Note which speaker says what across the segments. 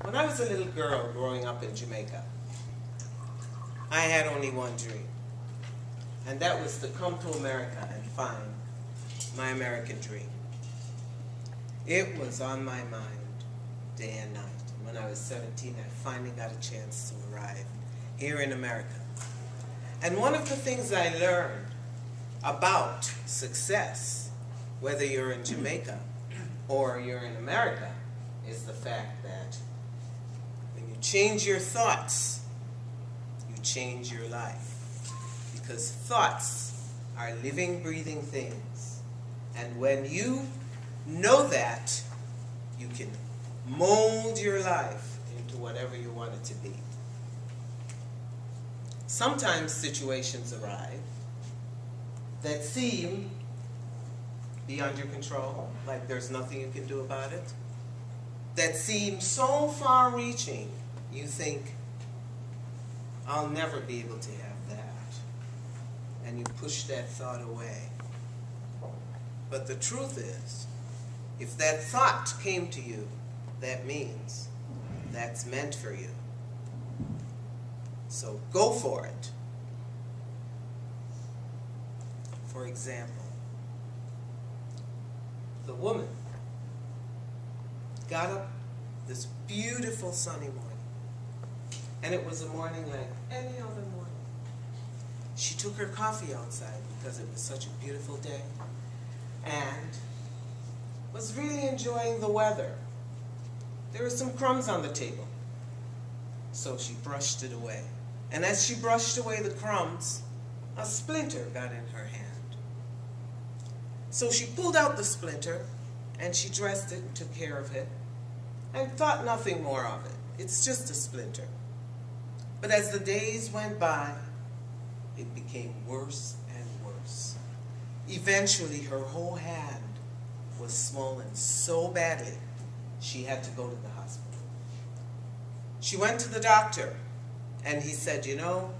Speaker 1: When I was a little girl growing up in Jamaica, I had only one dream, and that was to come to America and find my American dream. It was on my mind day and night. When I was 17, I finally got a chance to arrive here in America. And one of the things I learned about success, whether you're in Jamaica or you're in America, is the fact that when you change your thoughts, you change your life. Because thoughts are living, breathing things. And when you know that, you can mold your life into whatever you want it to be. Sometimes situations arrive that seem beyond your control, like there's nothing you can do about it, that seem so far-reaching, you think, I'll never be able to have that. And you push that thought away. But the truth is, if that thought came to you, that means that's meant for you. So go for it. For example, the woman got up this beautiful sunny morning, and it was a morning like any other morning. She took her coffee outside because it was such a beautiful day and was really enjoying the weather. There were some crumbs on the table, so she brushed it away. And as she brushed away the crumbs, a splinter got in her hand. So she pulled out the splinter, and she dressed it and took care of it, and thought nothing more of it. It's just a splinter. But as the days went by, it became worse and worse. Eventually, her whole hand was swollen so badly, she had to go to the hospital. She went to the doctor, and he said, you know,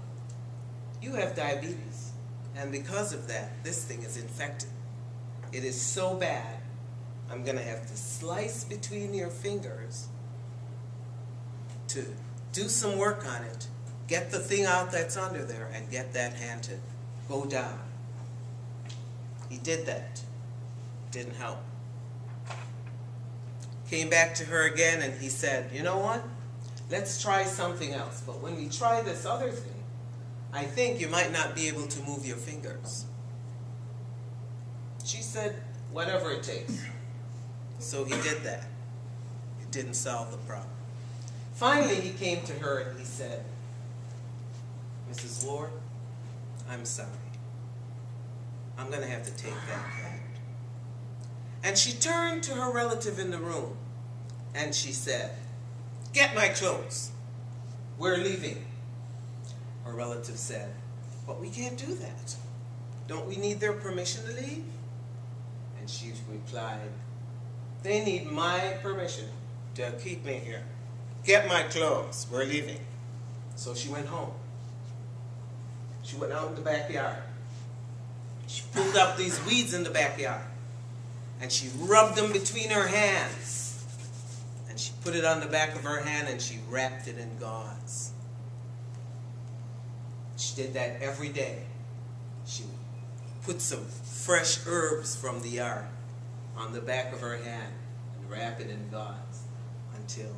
Speaker 1: you have diabetes, and because of that, this thing is infected. It is so bad, I'm going to have to slice between your fingers to do some work on it, get the thing out that's under there, and get that hand to go down. He did that. Didn't help. Came back to her again, and he said, you know what? Let's try something else. But when we try this other thing, I think you might not be able to move your fingers. She said, whatever it takes. So he did that. It didn't solve the problem. Finally, he came to her and he said, Mrs. Ward, I'm sorry. I'm going to have to take that hand. And she turned to her relative in the room and she said, get my clothes. We're leaving. Her relative said, but we can't do that. Don't we need their permission to leave? And she replied, they need my permission to keep me here. Get my clothes. We're leaving. So she went home. She went out in the backyard. She pulled up these weeds in the backyard. And she rubbed them between her hands. And she put it on the back of her hand and she wrapped it in gauze. She did that every day. She put some fresh herbs from the yard on the back of her hand and wrap it in gauze until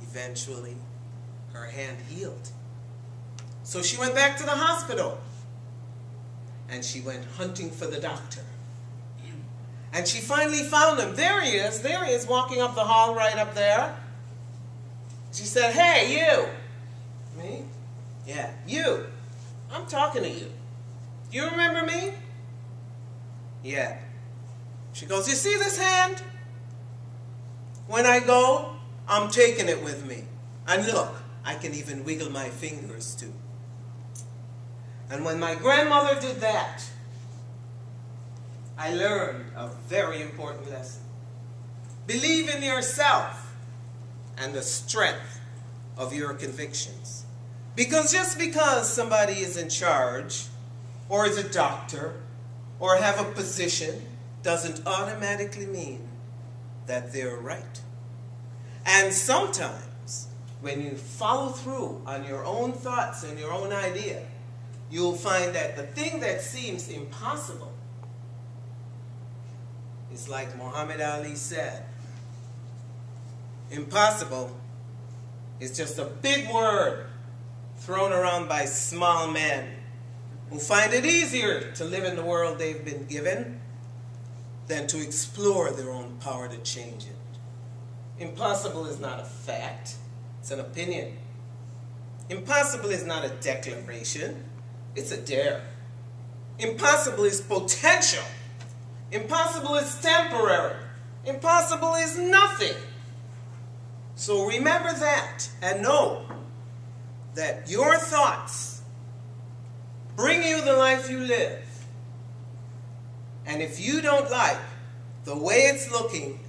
Speaker 1: eventually her hand healed. So she went back to the hospital and she went hunting for the doctor. And she finally found him. There he is walking up the hall right up there. She said, hey, you. Me? Yeah, you. I'm talking to you. You remember me? Yeah. She goes, you see this hand? When I go, I'm taking it with me. And look, I can even wiggle my fingers too. And when my grandmother did that, I learned a very important lesson. Believe in yourself and the strength of your convictions. Because just because somebody is in charge, or is a doctor, or have a position, doesn't automatically mean that they're right. And sometimes when you follow through on your own thoughts and your own idea, you'll find that the thing that seems impossible is like Muhammad Ali said, impossible is just a big word thrown around by small men who find it easier to live in the world they've been given than to explore their own power to change it. Impossible is not a fact, it's an opinion. Impossible is not a declaration, it's a dare. Impossible is potential. Impossible is temporary. Impossible is nothing. So remember that and know that your thoughts bring you the life you live. And if you don't like the way it's looking,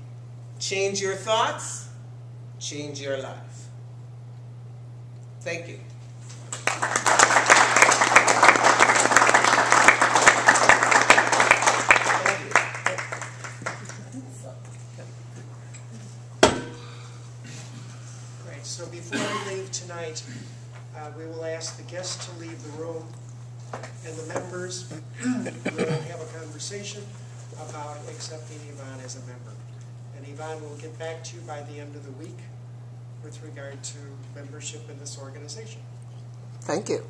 Speaker 1: change your thoughts, change your life. Thank you.
Speaker 2: Great. So before we leave tonight, we will ask the guests to leave the room, and the members will have a conversation about accepting Yvonne as a member. And Yvonne will get back to you by the end of the week with regard to membership in this organization.
Speaker 1: Thank you.